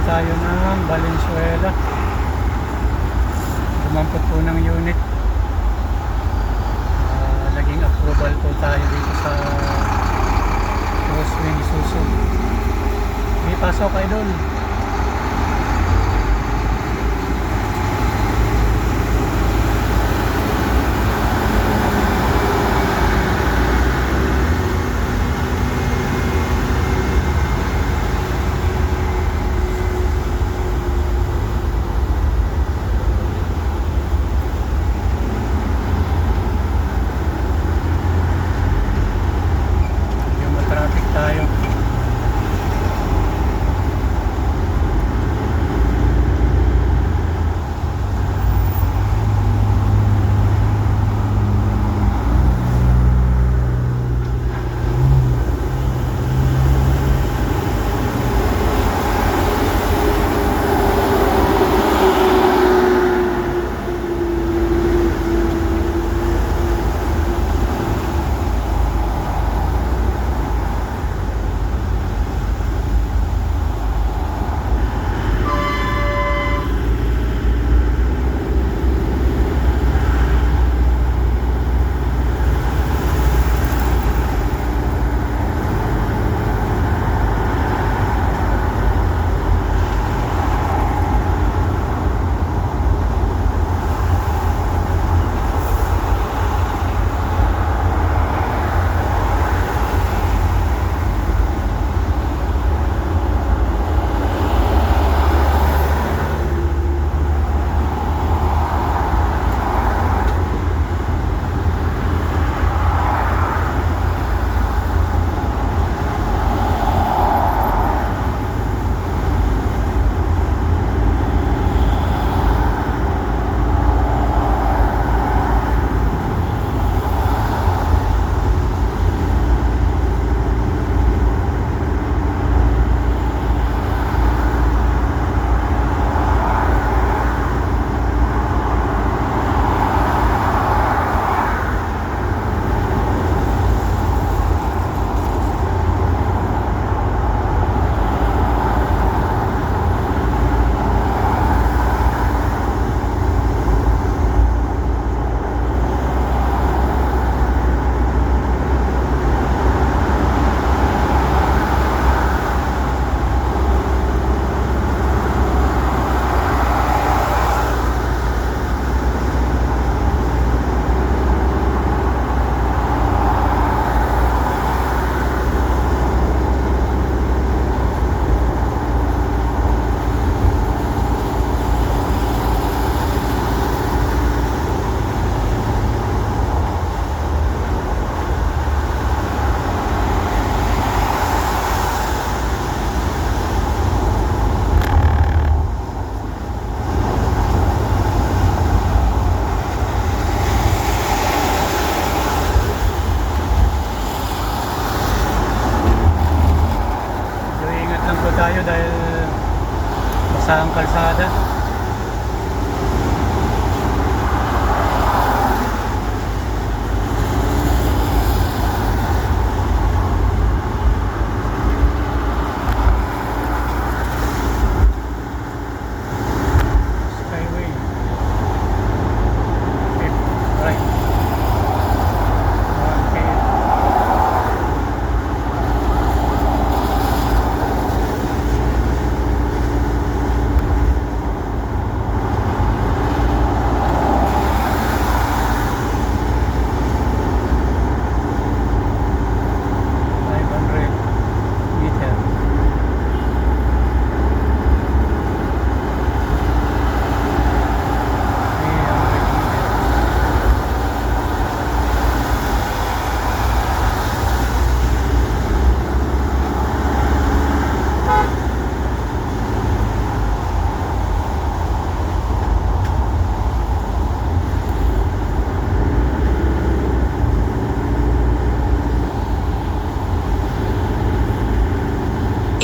tayo ng Valenzuela. Dumampot po ng unit. Naging approval po tayo dito sa Crossway Isuzu. May pasok kayo doon. Tayo. Tayo dahil basa ang kalsada. Skyway. Okay, right. Okay.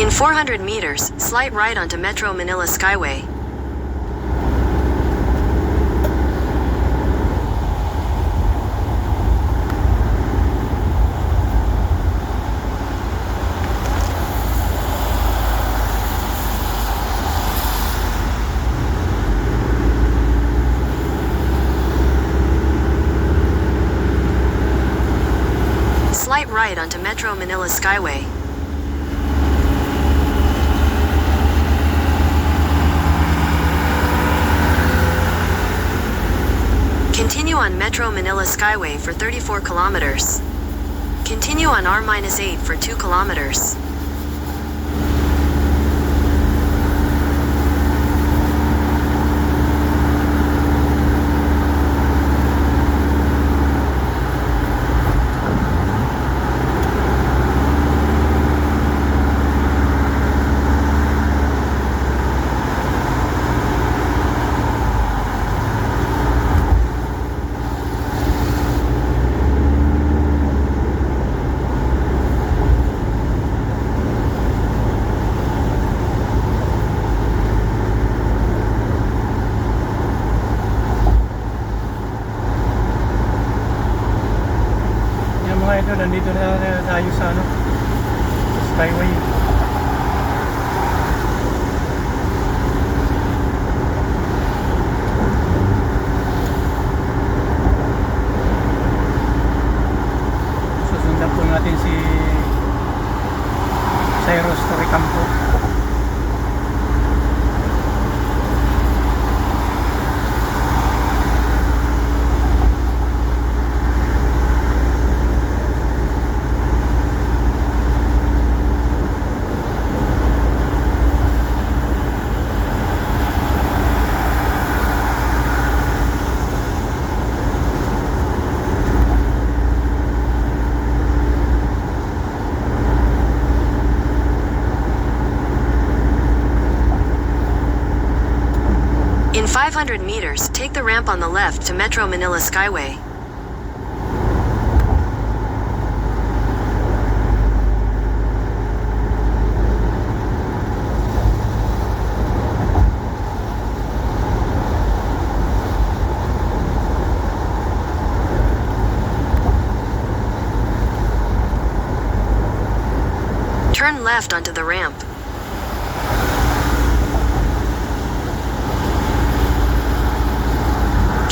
In 400 meters, slight right onto Metro Manila Skyway. slight right onto Metro Manila Skyway. Continue on Metro Manila Skyway for 34 kilometers. Continue on R-8 for 2 kilometers. Mga idol, nandito na tayo sa Skyway. Susundan po natin si Cyrus Torrecampo. In 500 meters, take the ramp on the left to Metro Manila Skyway. Turn left onto the ramp.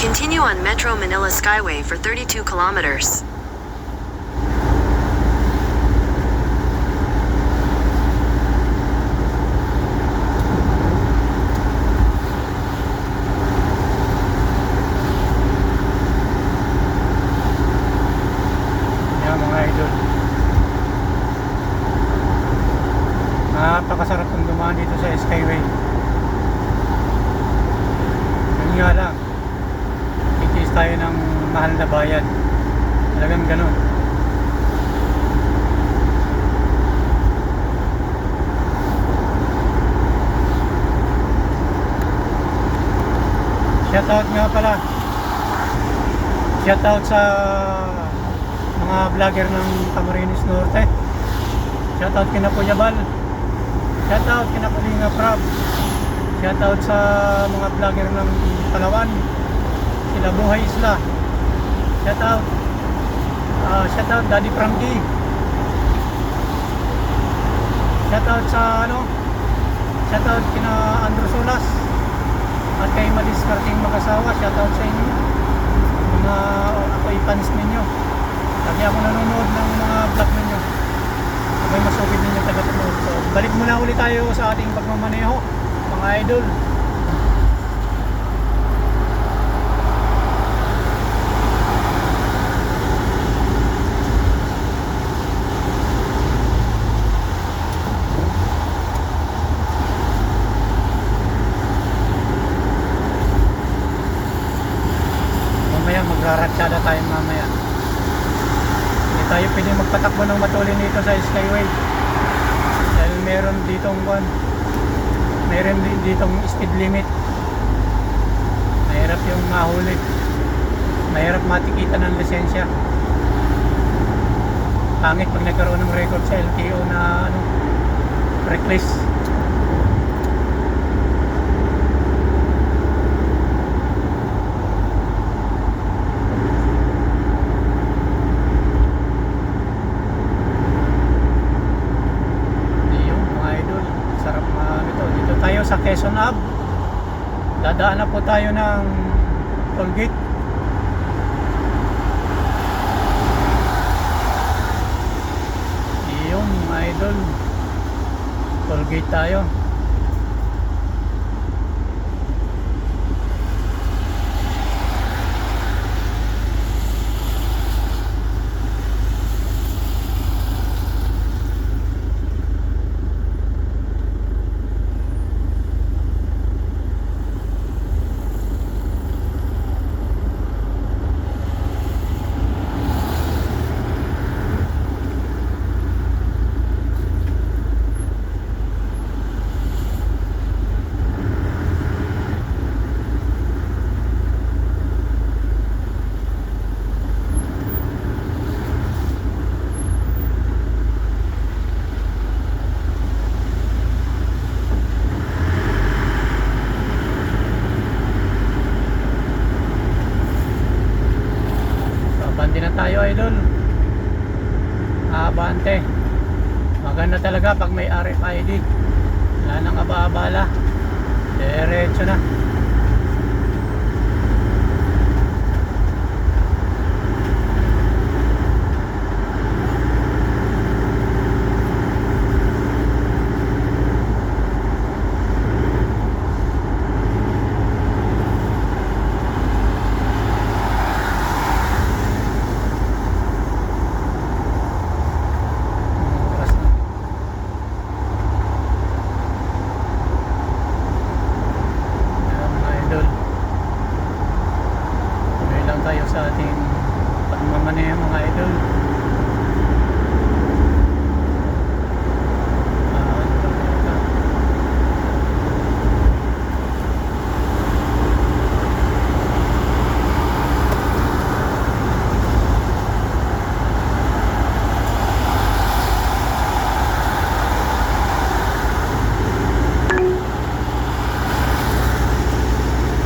Continue on Metro Manila Skyway for 32 kilometers. Yan mga idol. Napakasarap kong dumaan dito sa Skyway. Yun nga lang, itis tayo ng mahal na bayad. Talagang ganun. Shoutout nga pala. Shoutout sa mga vlogger ng Camarines Norte. Shoutout kina Kuya Bal. Shoutout kina Kalinga Prab. Shoutout sa mga vlogger ng Palawan. Sila Buhay Isla. Shoutout. Shoutout Daddy Frankie. Shoutout sa shoutout kina Andrew Solas at kay Madiskarting mag-asawa. Shoutout sa inyo. Mga ako'y fans ninyo. Lagi ako nanonood ng mga vlog ninyo. May masugid ninyo taga-panood. So, balik muna ulit tayo sa ating pagmamaneho, mga idol. Mamaya magraratsada tayo mamaya. Hindi tayo pwede magpatakbo ng matulin dito sa Skyway. Dahil meron ditong speed limit. Mahirap yung mahuli. Mahirap matikita ng lisensya. Pangit pag nagkaroon ng record sa LTO na reckless. Sa Quezon Ave, dadaan na po tayo ng toll gate. idol. Toll gate tayo. Abante na tayo idol. Abante. Maganda talaga pag may RFID. Wala nang aba-abala. Diretso na. Oras na. Ayan, mga idol. Tuloy lang tayo sa ating pagmamaneho mga idol.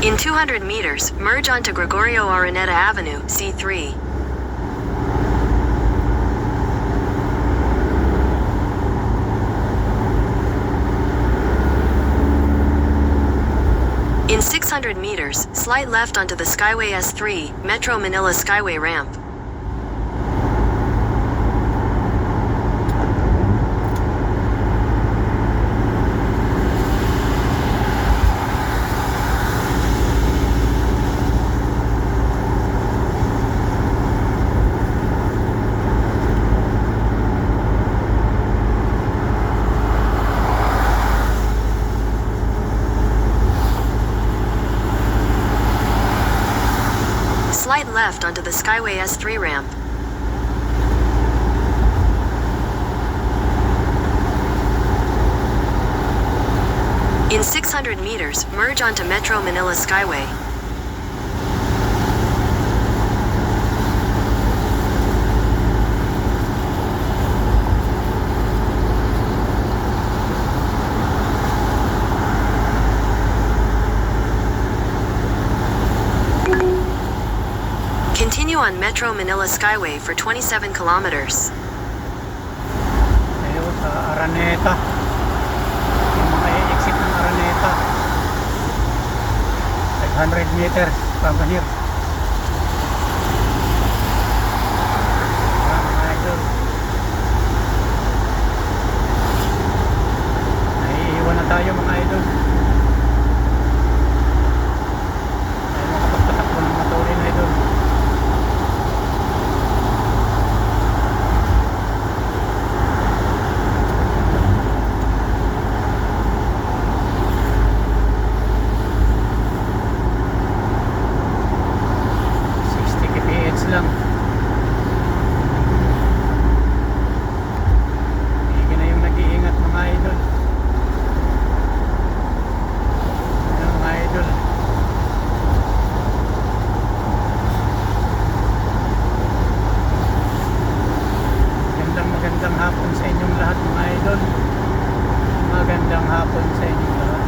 In 200 meters, merge onto Gregorio Araneta Avenue, C3. In 600 meters, slide left onto the Skyway S3, Metro Manila Skyway ramp. Slide left onto the Skyway S3 ramp. In 600 meters, merge onto Metro Manila Skyway. Continue on Metro Manila Skyway for 27 kilometers. Tayo sa Araneta. Yung mga exit ng Araneta. 500 meters from here. Ayan, mga idol. Naiiwan na tayo mga idol. Tayo makapagpatakbo ng matuloy na idol. Lang. Hindi na yung nag-iingat mga idol. Ayan, mga idol. Magandang hapon sa inyong lahat mga idol. Magandang hapon sa inyong lahat.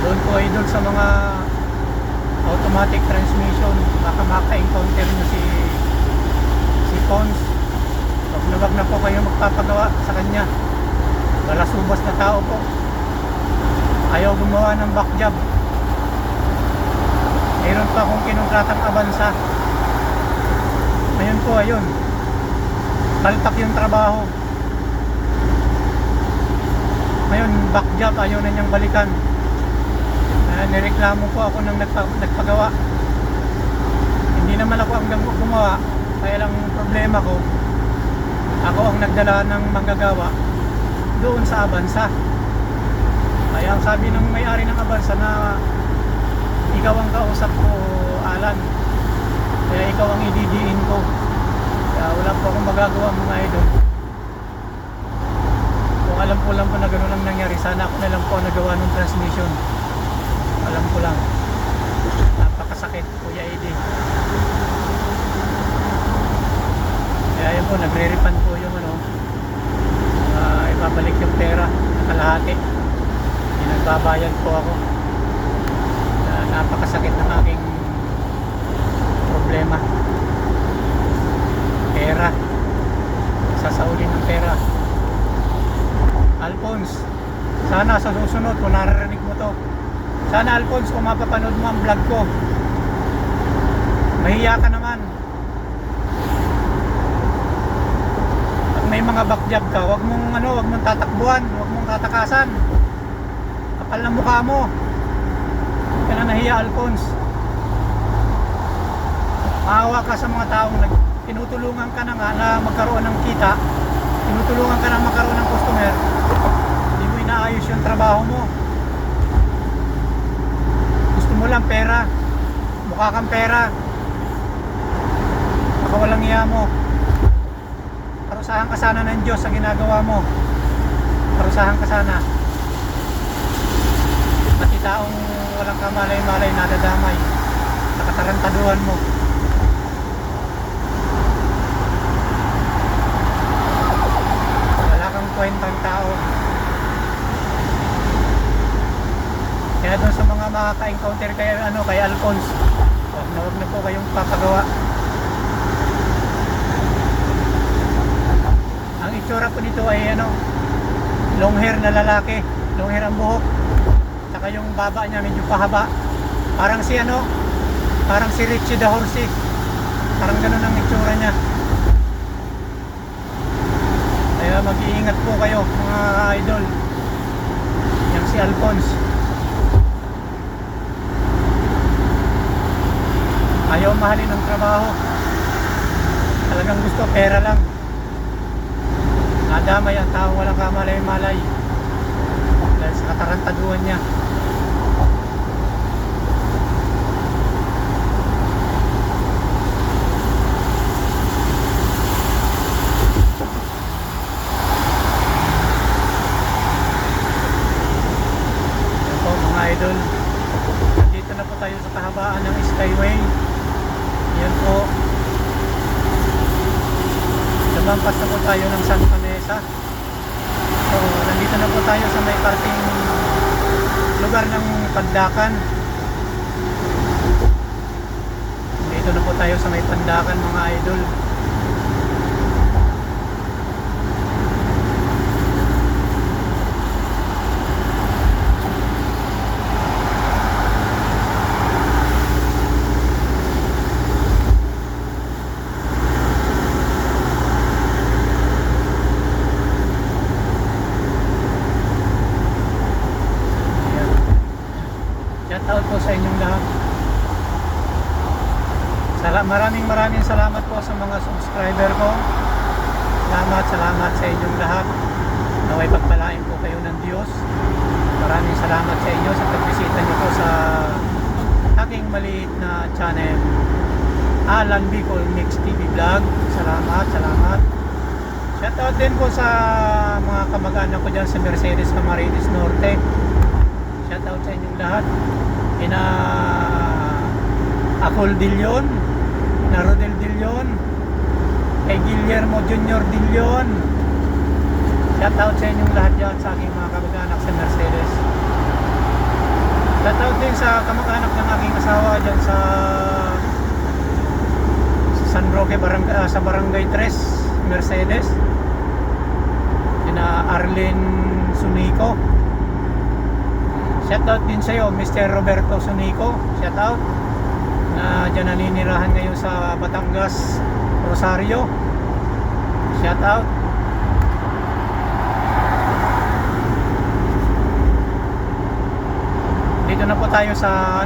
Doon po idol sa mga automatic transmission, baka maka-encounter nyo si Pons. Wag na po kayo magpapagawa sa kanya. Balasubas na tao po. Ayaw gumawa ng back job. Mayroon pa akong kinuntratang Avanza. Ngayon po, ayun, palpak yung trabaho. Ngayon, back job, ayaw na niyang balikan. Nireklamo po ako ng nagpagawa. Hindi naman ako ang gumawa, kaya lang problema ko, ako ang nagdala ng manggagawa doon sa Avanza. Kaya ang sabi ng may-ari ng Avanza na ikaw ang kausap ko, Alan, kaya ikaw ang ididiin ko. Kaya wala po akong magagawa, mga idol. Kung alam ko lang po na gano'n lang nangyari, sana ako na lang po nagawa ng transmission. Alam ko lang, napakasakit, Kuya Eddie. Kaya yun po, nagre-refund po yung ano, ibabalik yung pera na kalahati. Nagbabayad po ako. Napakasakit ng aking problema. Pera, sasaulin ng pera. Alphonse, sana sa susunod kung naririnig mo to, sana Alphonse, kung mapapanood mo ang vlog ko, mahiya ka naman. Pag may mga backjob ka, wag mong tatakbuhan, wag mong tatakasan. Kapal ng mukha mo. Huwag ka na nahiya, Alphonse. Maawa ka sa mga taong tinutulungan ka na nga na magkaroon ng kita, tinutulungan ka na magkaroon ng customer, hindi mo inaayos yung trabaho mo. Gusto mo lang pera, mukha kang pera, baka walang iya mo. Parusahan ka sana ng Diyos sa ginagawa mo. Parusahan ka sana. Pati taong walang kamalay-malay nadadamay sa katarantaduhan mo. Wala kang kwentang tao. Kaya doon sa mga makaka-encounter kay Alphonse, wag na po kayong papagawa. Ang itsura po nito ay long hair na lalaki, long hair ang buhok, saka yung baba niya medyo pahaba, parang si Richie the Horsey, parang ganun ang itsura niya. Kaya mag-iingat po kayo, mga idol. Yan si Alphonse, ayaw mahalin ang trabaho, talagang gusto pera lang. Nadamay ang tao walang kamalay-malay dahil sa katarantaduhan niya. Yan po, mga idol, nandito na po tayo sa kahabaan ng Skyway. Yan po, lumampas na po tayo ng Santa Mesa. So, nandito na po tayo sa may parting lugar ng Pandakan. Dito na po tayo sa may Pandakan, mga idol. Shout out po sa inyong lahat. Maraming salamat po sa mga subscriber ko. Salamat sa inyong lahat. Naway pagpalain po kayo ng Diyos. Maraming salamat sa inyo sa pagbisita niyo po sa aking maliit na channel, Alan Bicol Mix TV Vlog. Salamat. Shout out din po sa mga kamag-anak ko dyan sa Mercedes Camarines Norte. Shout out sa inyong lahat. Akol Dillon, Rodel Dillon, kay Guillermo Junior Dillon. Shout out sa inyong lahat dyan sa aking mga kamag-anak sa Mercedes. Shout out din sa kamag-anak ng aking asawa dyan sa San Roque, sa Barangay 3, Mercedes. Arlene Sunico. Shout out din sa iyo, Mr. Roberto Sunico. Shout out. na dyan naninirahan ngayon sa Batangas, Rosario. Shout out. Dito na po tayo sa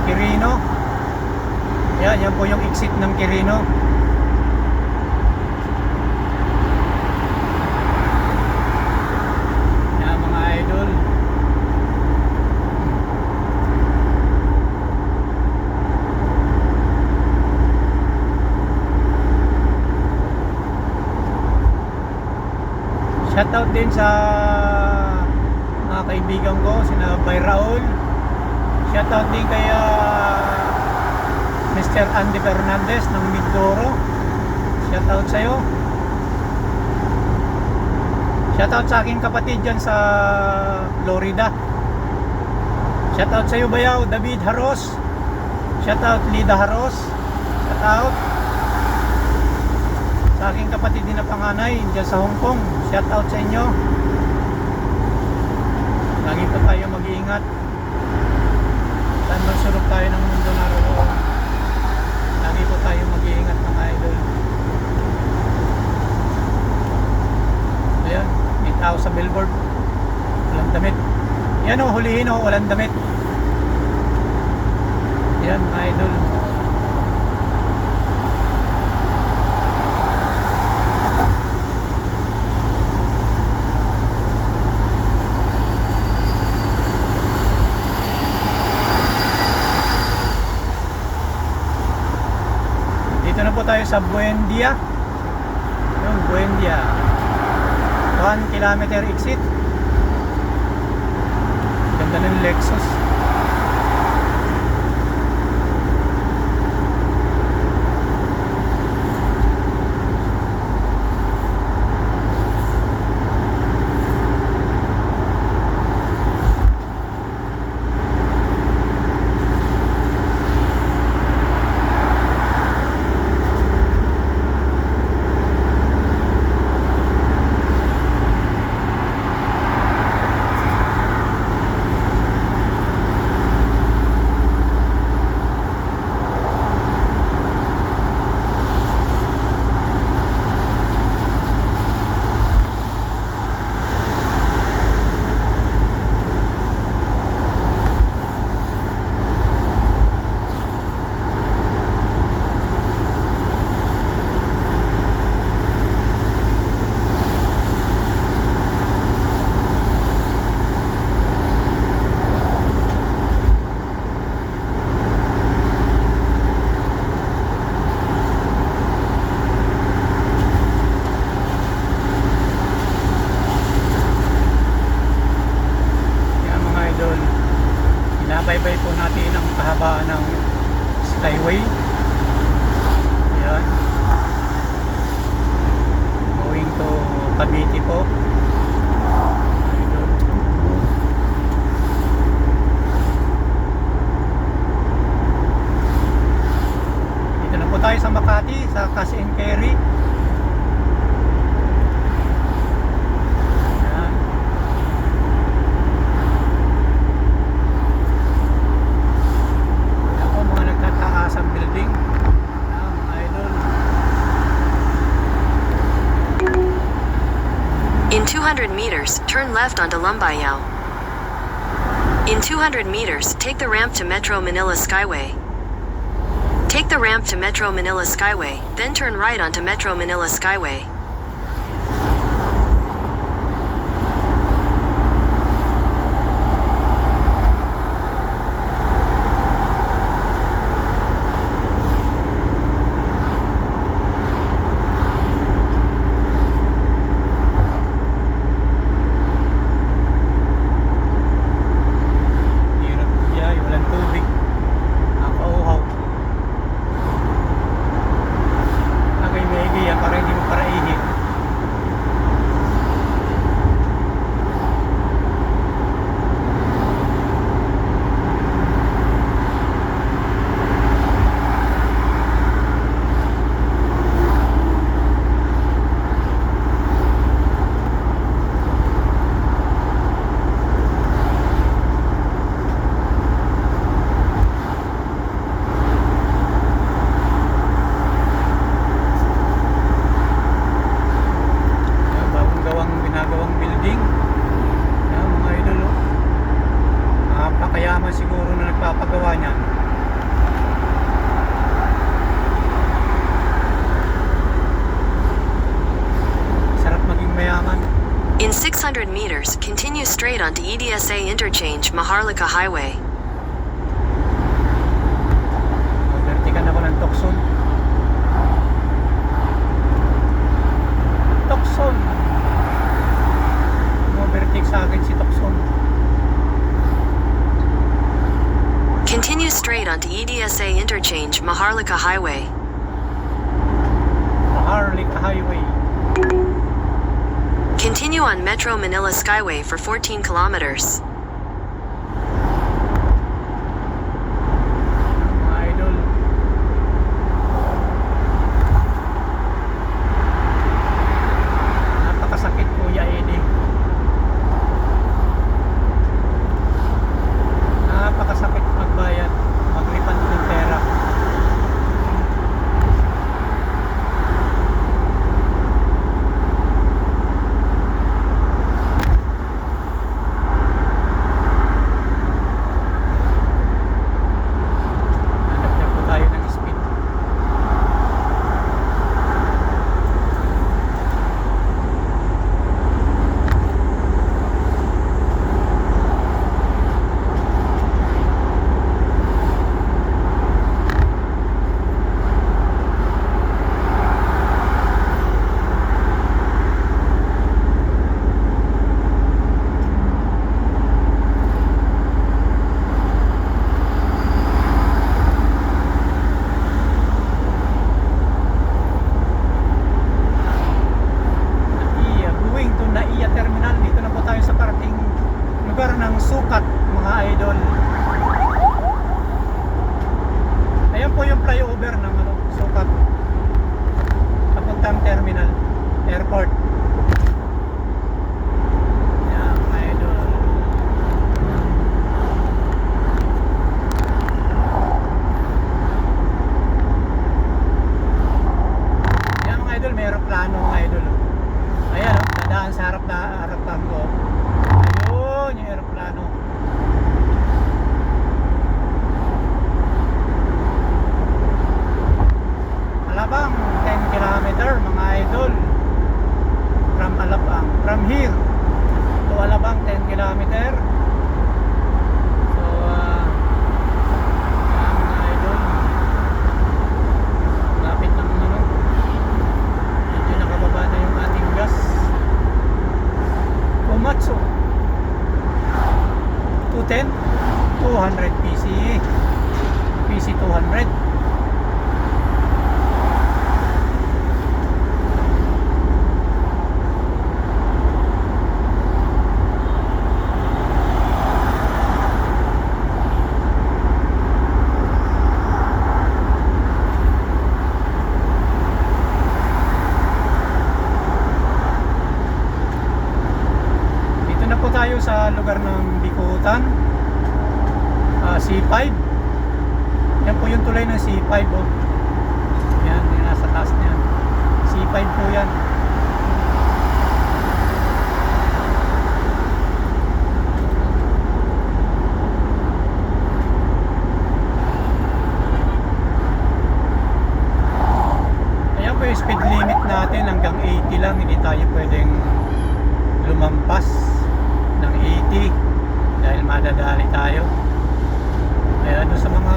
Quirino. Yan po yung exit ng Quirino. Yan mga idol. Shoutout din sa mga kaibigan ko, sina Bay Raul. Shoutout din kay Mr. Andy Fernandez ng Mindoro. Shoutout sa'yo. Shoutout sa aking kapatid dyan sa Florida. Shoutout sa'yo Bayaw, David Haros. Shoutout Lida Haros. Shoutout sa aking kapatid din na panganay dyan sa Hong Kong. Shoutout sa inyo. Lagi po tayo mag-iingat. Saan man sulok tayo ng mundo naroon, lagi po tayo mag-iingat mga idol. Ayan, may tao sa billboard, walang damit. Yan o, hulihin o, walang damit. Yan mga idol. Dito na po tayo sa Buendia. Yung Buendia 1 kilometer exit. Ganda ng Lexus. Binabaybay po natin ang kahabaan ng Skyway. Ayan. Going to Cavite po. Dito na po tayo sa Makati, sa Cash and Carry. In 200 meters, turn left onto Lumbayao. In 200 meters, take the ramp to Metro Manila Skyway. Take the ramp to Metro Manila Skyway, then turn right onto Metro Manila Skyway. Para hindi mo para ihip. 600 meters, continue straight onto EDSA Interchange, Maharlika Highway. Vertikan ako ng Tocson. Tocson. Vertic sa akin si Tocson. Continue straight onto EDSA Interchange, Maharlika Highway. Maharlika Highway. Continue on Metro Manila Skyway for 14 kilometers. Mga idol. Napakasakit, Kuya Eddie. Napakasakit magbayad, maglipan ng pera. Hanap po tayo ng speed. Going to Naiya Terminal. Dito na po tayo sa parating lugar ng Sukat, mga idol. Ayan po yung flyover ng Sukat papuntang terminal, airport. Ayan, mga idol. Ayan, mga idol, may aeroplano, mga idol. Ayan, dadaan sa harapan ko. Ayun, yung aeroplano. Alabang, 10 kilometer, mga idol. From Alabang. From here to Alabang, 10 kilometer. So, yan, mga idol. Lapit ng medyo nakababa na yung ating gas. Komatsu 210 200 PC 200. Tayo sa lugar ng Bikutan, C5. Yan po yung tulay ng C5, oh. Yan, yung nasa taas niyan. C5 po yan. Ayan po yung speed limit natin, hanggang 80 lang. Hindi tayo pwedeng lumampas ng 80 dahil madadali tayo. Kaya doon sa mga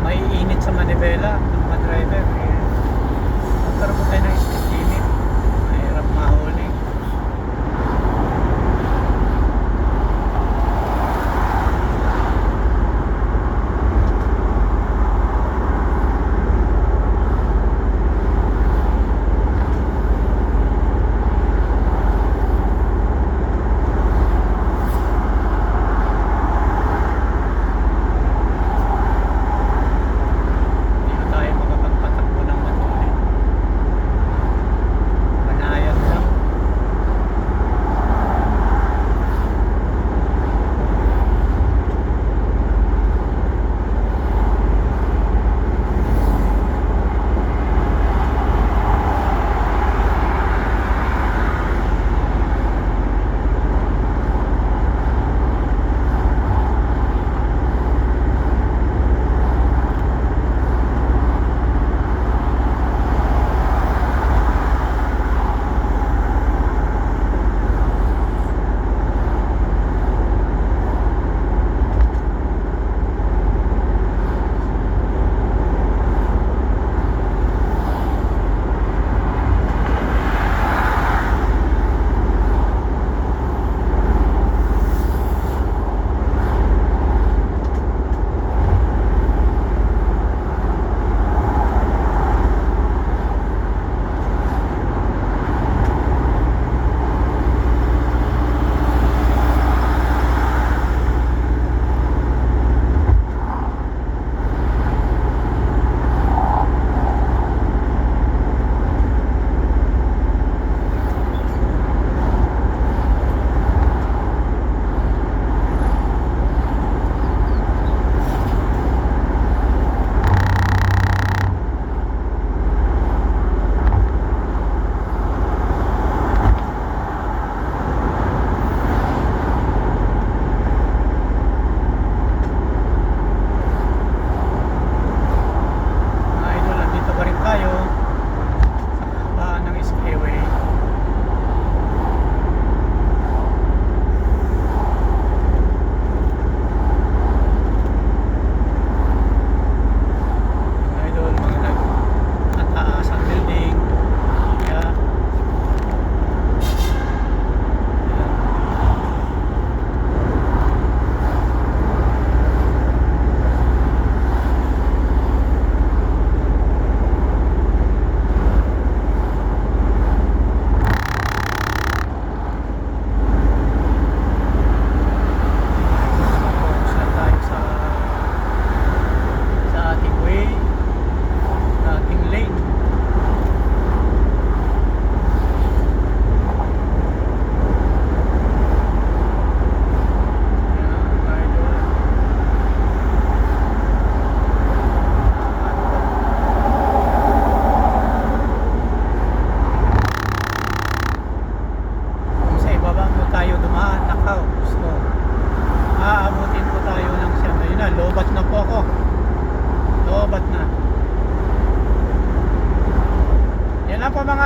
maiinit sa manibela ng mga driver, magkaroon po tayo ng speed limit. Mahirap mahuli. Dito tayo makapag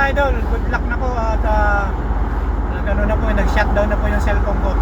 mga idol, good luck na po at nag-ano na po, nag-shutdown na po yung cellphone ko.